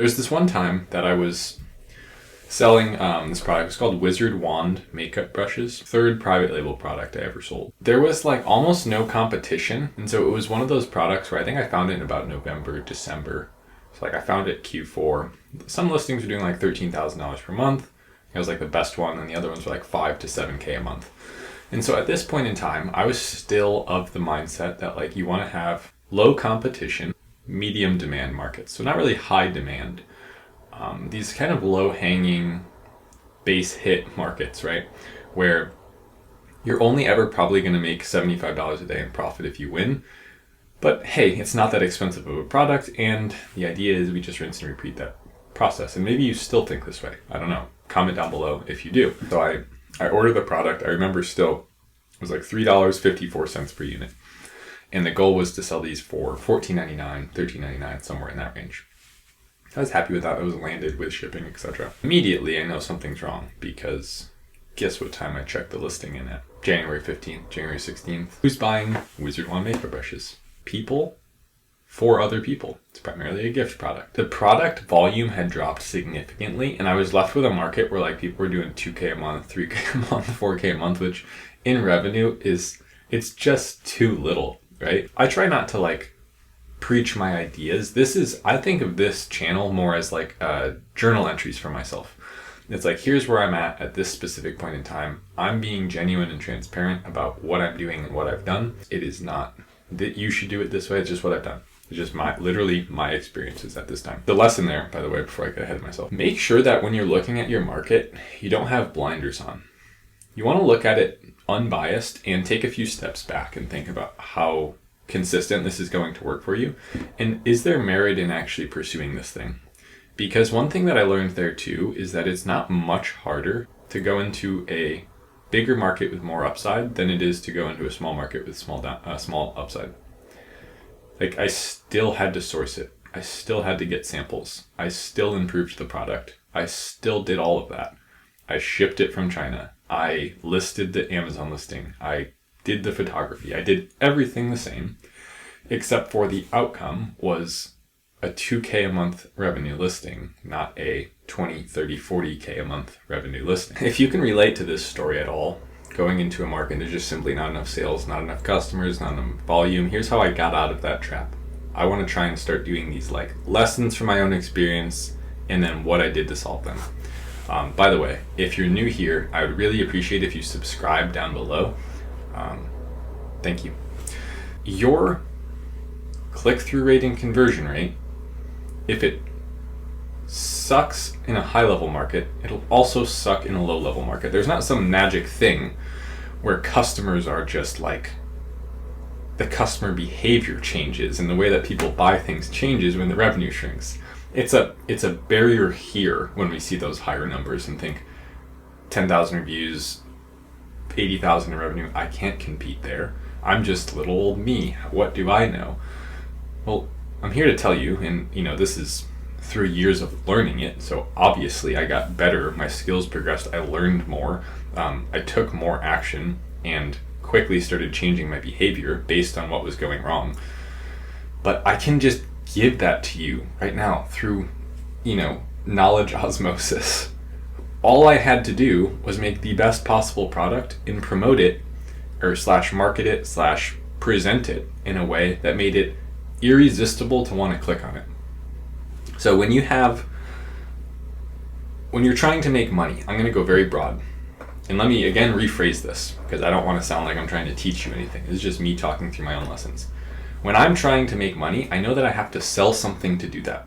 There's this one time that I was selling this product. It's called Wizard Wand makeup brushes. Third private label product I ever sold. There was like almost no competition. And so it was one of those products where I think I found it in about November, December. So like I found it Q4. Some listings were doing like $13,000 per month. It was like the best one. And the other ones were like 5 to 7K a month. And so at this point in time, I was still of the mindset that like you want to have low competition, medium demand markets. So not really high demand. These kind of low-hanging base hit markets, right? Where you're only ever probably going to make $75 a day in profit if you win. But hey, it's not that expensive of a product, and the idea is we just rinse and repeat that process. And maybe you still think this way. I don't know. Comment down below if you do. So I ordered the product. I remember still, it was like $3.54 per unit. And the goal was to sell these for $14.99, $13.99, somewhere in that range. I was happy with that. It was landed with shipping, etc. Immediately, I know something's wrong because guess what time I checked the listing in at? January 15th, January 16th. Who's buying Wizard Wand makeup brushes? People for other people. It's primarily a gift product. The product volume had dropped significantly, and I was left with a market where like people were doing 2K a month, 3K a month, 4K a month, which in revenue it's just too little, right? I try not to like preach my ideas. I think of this channel more as like journal entries for myself. It's like, here's where I'm at this specific point in time. I'm being genuine and transparent about what I'm doing and what I've done. It is not that you should do it this way. It's just what I've done. It's just literally my experiences at this time. The lesson there, by the way, before I get ahead of myself, make sure that when you're looking at your market, you don't have blinders on. You want to look at it unbiased and take a few steps back and think about how consistent this is going to work for you, and is there merit in actually pursuing this thing? Because one thing that I learned there too is that it's not much harder to go into a bigger market with more upside than it is to go into a small market with small upside. Like I still had to source it. I still had to get samples. I still improved the product. I still did all of that. I shipped it from China. I listed the Amazon listing. I did the photography. I did everything the same, except for the outcome was a 2K a month revenue listing, not a 20, 30, 40K a month revenue listing. If you can relate to this story at all, going into a market, there's just simply not enough sales, not enough customers, not enough volume. Here's how I got out of that trap. I want to try and start doing these like lessons from my own experience and then what I did to solve them. By the way, if you're new here, I would really appreciate if you subscribe down below. Thank you. Your click-through rate and conversion rate, if it sucks in a high-level market, it'll also suck in a low-level market. There's not some magic thing where customers are just like, the customer behavior changes and the way that people buy things changes when the revenue shrinks. It's a barrier here when we see those higher numbers and think 10,000 reviews, 80,000 in revenue, I can't compete there. I'm just little old me. What do I know? Well, I'm here to tell you, and this is through years of learning it. So obviously I got better. My skills progressed. I learned more. I took more action and quickly started changing my behavior based on what was going wrong. But I can just give that to you right now through, knowledge osmosis. All I had to do was make the best possible product and promote it or /market it /present it in a way that made it irresistible to want to click on it. So when you're trying to make money, I'm going to go very broad. And let me again rephrase this because I don't want to sound like I'm trying to teach you anything. This is just me talking through my own lessons. When I'm trying to make money, I know that I have to sell something to do that.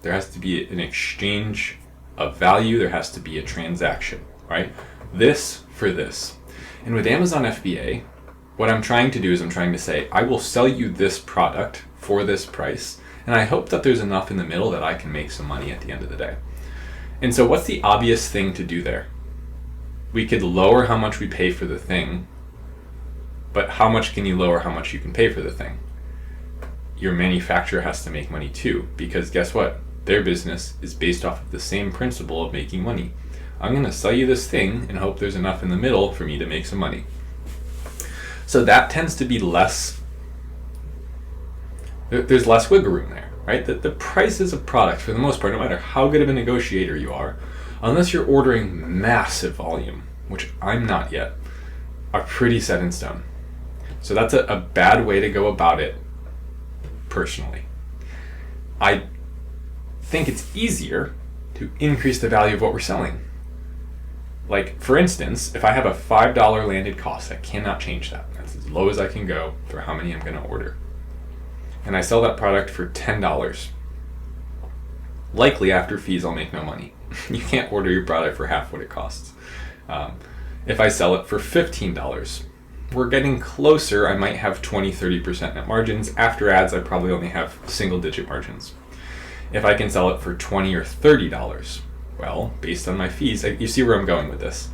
There has to be an exchange of value. There has to be a transaction, right? This for this. And with Amazon FBA, what I'm trying to do is I'm trying to say, I will sell you this product for this price. And I hope that there's enough in the middle that I can make some money at the end of the day. And so what's the obvious thing to do there? We could lower how much we pay for the thing, but how much can you lower how much you can pay for the thing? Your manufacturer has to make money too, because guess what? Their business is based off of the same principle of making money. I'm going to sell you this thing and hope there's enough in the middle for me to make some money. So that tends to be there's less wiggle room there. right? That the prices of products, for the most part, no matter how good of a negotiator you are, unless you're ordering massive volume, which I'm not yet, are pretty set in stone. So that's a bad way to go about it, personally. I think it's easier to increase the value of what we're selling. Like, for instance, if I have a $5 landed cost, I cannot change that. That's as low as I can go for how many I'm going to order. And I sell that product for $10. Likely, after fees, I'll make no money. You can't order your product for half what it costs. If I sell it for $15, we're getting closer. I might have 20-30% net margins. After ads, I probably only have single-digit margins. If I can sell it for $20 or $30, well, based on my fees, you see where I'm going with this.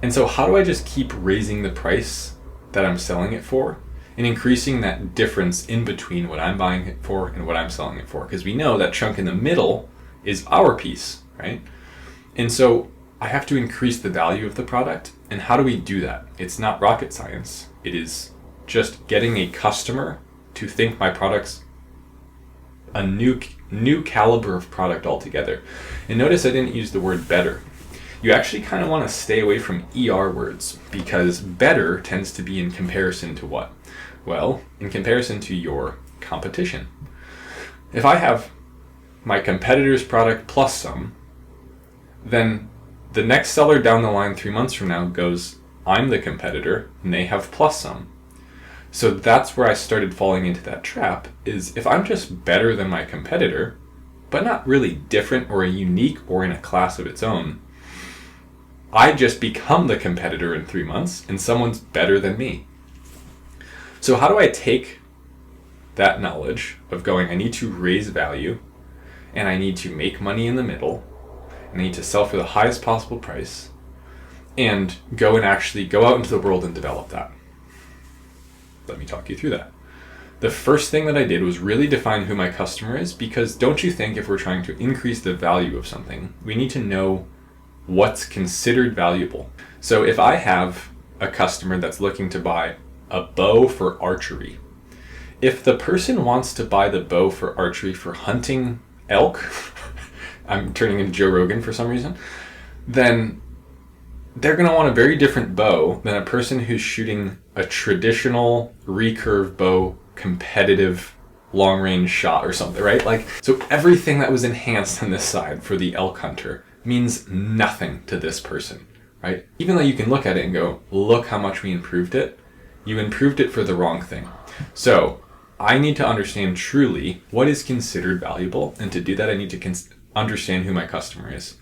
And so how do I just keep raising the price that I'm selling it for and increasing that difference in between what I'm buying it for and what I'm selling it for? Because we know that chunk in the middle is our piece, right? And so I have to increase the value of the product. And how do we do that? It's not rocket science. It is just getting a customer to think my product's a new caliber of product altogether. And notice I didn't use the word better. You actually kind of want to stay away from ER words, because better tends to be in comparison to what? Well, in comparison to your competition. If I have my competitor's product plus some, then the next seller down the line 3 months from now goes, I'm the competitor, and they have plus some. So that's where I started falling into that trap, is if I'm just better than my competitor, but not really different or unique or in a class of its own, I just become the competitor in 3 months and someone's better than me. So how do I take that knowledge of going, I need to raise value and I need to make money in the middle and I need to sell for the highest possible price and go out into the world and develop that? Let me talk you through that. The first thing that I did was really define who my customer is, because don't you think if we're trying to increase the value of something, we need to know what's considered valuable? So if I have a customer that's looking to buy a bow for archery, if the person wants to buy the bow for archery for hunting elk, I'm turning into Joe Rogan for some reason, then they're going to want a very different bow than a person who's shooting a traditional recurve bow, competitive long-range shot or something, right? Like, so everything that was enhanced on this side for the elk hunter means nothing to this person, right? Even though you can look at it and go, look how much we improved it, you improved it for the wrong thing. So I need to understand truly what is considered valuable, and to do that I need to understand who my customer is.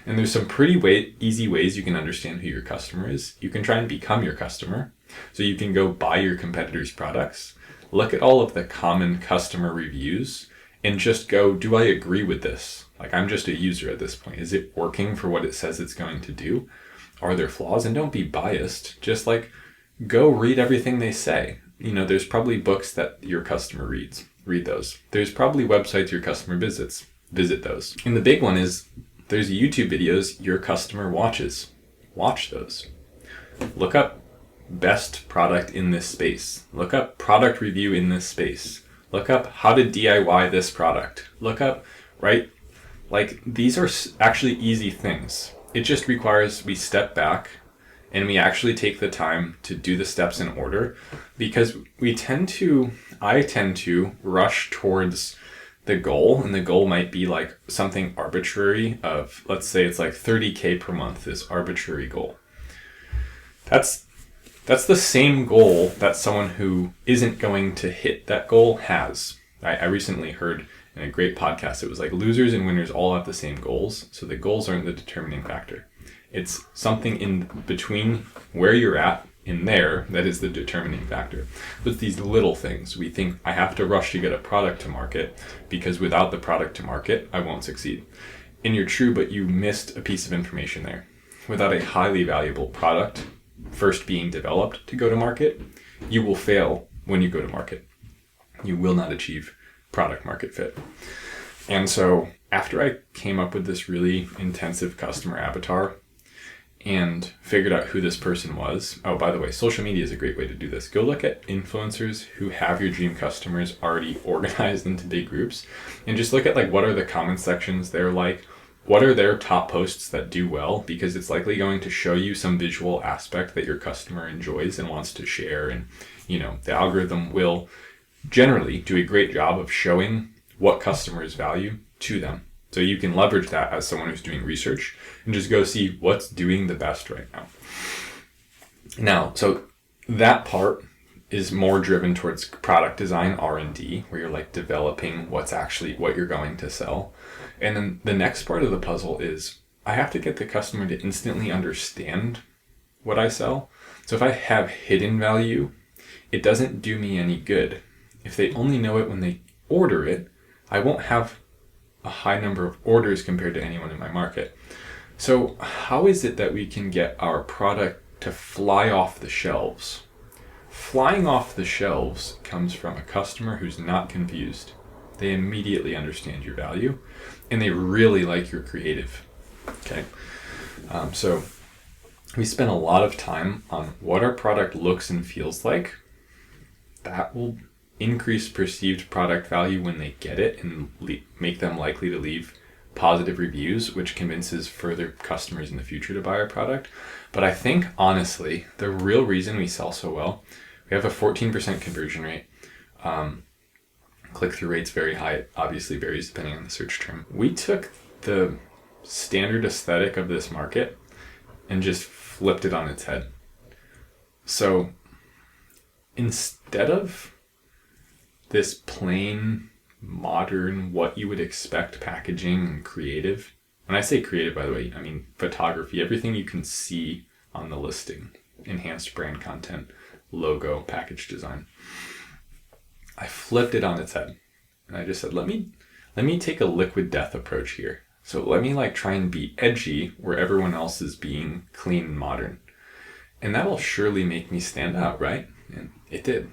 And there's some pretty easy ways you can understand who your customer is. You can try and become your customer. So you can go buy your competitors' products, look at all of the common customer reviews, and just go, do I agree with this? Like, I'm just a user at this point. Is it working for what it says it's going to do? Are there flaws? And don't be biased. Just like, go read everything they say. You know, there's probably books that your customer reads. Read those. There's probably websites your customer visits. Visit those. And the big one is, there's YouTube videos your customer watches. Watch those. Look up best product in this space. Look up product review in this space. Look up how to DIY this product. Look up, right? Like, these are actually easy things. It just requires we step back and we actually take the time to do the steps in order, because I tend to rush towards the goal, and the goal might be like something arbitrary of, let's say it's like 30K per month, this arbitrary goal. That's the same goal that someone who isn't going to hit that goal has. I recently heard in a great podcast, it was like losers and winners all have the same goals. So the goals aren't the determining factor. It's something in between where you're at in there that is the determining factor. But these little things, we think I have to rush to get a product to market because without the product to market, I won't succeed. And you're true, but you missed a piece of information there. Without a highly valuable product first being developed to go to market, you will fail when you go to market. You will not achieve product market fit. And so after I came up with this really intensive customer avatar, and figured out who this person was. Oh, by the way, social media is a great way to do this. Go look at influencers who have your dream customers already organized into big groups, and just look at like what are the comment sections they're like, what are their top posts that do well, because it's likely going to show you some visual aspect that your customer enjoys and wants to share. And the algorithm will generally do a great job of showing what customers value to them. So you can leverage that as someone who's doing research and just go see what's doing the best right now. Now, so that part is more driven towards product design, R&D, where you're like developing what you're going to sell. And then the next part of the puzzle is I have to get the customer to instantly understand what I sell. So if I have hidden value, it doesn't do me any good. If they only know it when they order it, I won't have a high number of orders compared to anyone in my market. So how is it that we can get our product to fly off the shelves? Flying off the shelves comes from a customer who's not confused. They immediately understand your value and they really like your creative. Okay. So we spend a lot of time on what our product looks and feels like. That will increase perceived product value when they get it and make them likely to leave positive reviews, which convinces further customers in the future to buy our product. But I think, honestly, the real reason we sell so well, we have a 14% conversion rate. Click-through rate's very high. It obviously varies depending on the search term. We took the standard aesthetic of this market and just flipped it on its head. So instead of this plain, modern, what you would expect packaging and creative. When I say creative, by the way, I mean photography, everything you can see on the listing, enhanced brand content, logo, package design. I flipped it on its head and I just said, let me take a liquid death approach here. So let me try and be edgy where everyone else is being clean and modern. And that'll surely make me stand out, right? And it did.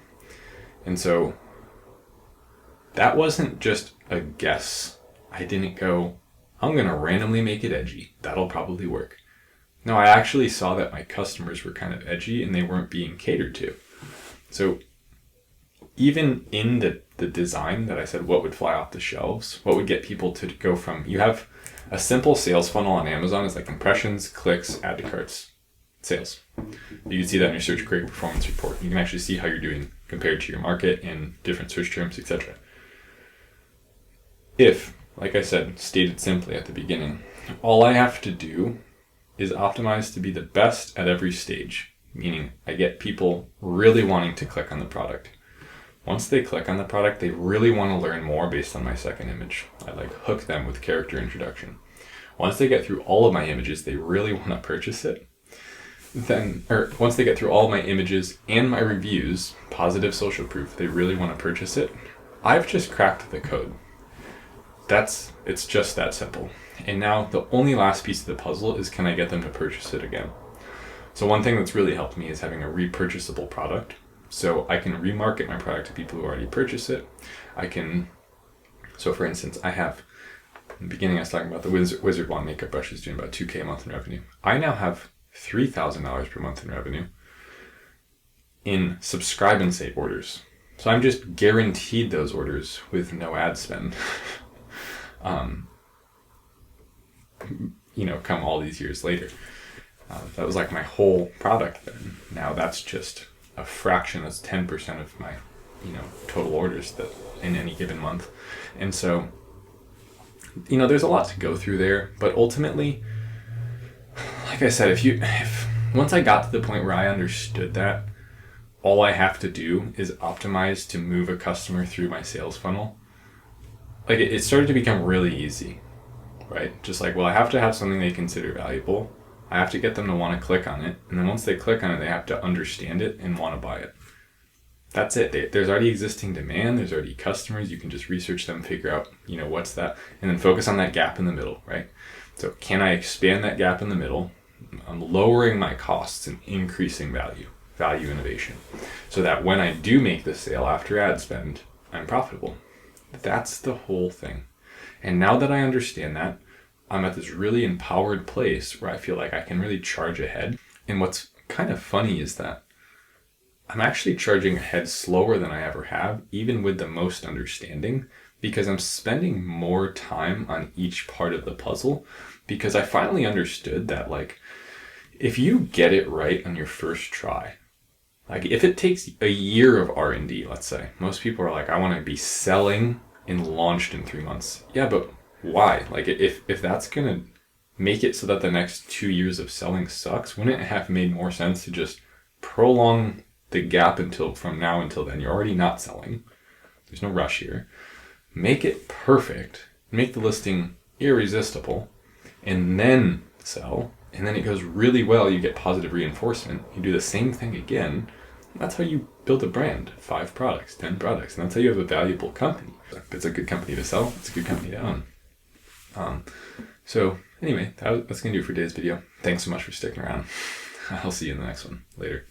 And so that wasn't just a guess. I didn't go, I'm going to randomly make it edgy. That'll probably work. No, I actually saw that my customers were kind of edgy and they weren't being catered to. So even in the design that I said, what would fly off the shelves, what would get people to go from, you have a simple sales funnel on Amazon is like impressions, clicks, add to carts, sales. You can see that in your search query performance report. You can actually see how you're doing compared to your market in different search terms, etc. If, like I said, stated simply at the beginning, all I have to do is optimize to be the best at every stage, meaning I get people really wanting to click on the product. Once they click on the product, they really want to learn more based on my second image. I hook them with character introduction. Once they get through all of my images, they really want to purchase it. Once they get through all of my images and my reviews, positive social proof, they really want to purchase it. I've just cracked the code. It's just that simple. And now the only last piece of the puzzle is, can I get them to purchase it again? So one thing that's really helped me is having a repurchasable product. So I can remarket my product to people who already purchase it. So for instance, I have, in the beginning I was talking about the Wizard Wand makeup brushes doing about $2,000 a month in revenue. I now have $3,000 per month in revenue in Subscribe and Save orders. So I'm just guaranteed those orders with no ad spend. Come all these years later. That was my whole product then. Now that's just a fraction, that's 10% of my, total orders that in any given month. And so, there's a lot to go through there, but ultimately, like I said, if once I got to the point where I understood that, all I have to do is optimize to move a customer through my sales funnel. It started to become really easy, right? Just I have to have something they consider valuable. I have to get them to want to click on it. And then once they click on it, they have to understand it and want to buy it. That's it. There's already existing demand. There's already customers. You can just research them, figure out, what's that, and then focus on that gap in the middle, right? So can I expand that gap in the middle? I'm lowering my costs and increasing value innovation, so that when I do make the sale after ad spend, I'm profitable. That's the whole thing. And now that I understand that, I'm at this really empowered place where I feel like I can really charge ahead. And what's kind of funny is that I'm actually charging ahead slower than I ever have, even with the most understanding, because I'm spending more time on each part of the puzzle, because I finally understood that, like, if you get it right on your first try, like if it takes a year of R&D, let's say, most people are like, I want to be selling and launched in 3 months. Yeah, but why? Like if that's going to make it so that the next 2 years of selling sucks, wouldn't it have made more sense to just prolong the gap until from now until then? You're already not selling. There's no rush here. Make it perfect. Make the listing irresistible, and then sell. And then it goes really well. You get positive reinforcement. You do the same thing again. That's how you build a brand. 5 products, 10 products. And that's how you have a valuable company. It's a good company to sell. It's a good company to own. So anyway, that's going to do it for today's video. Thanks so much for sticking around. I'll see you in the next one. Later.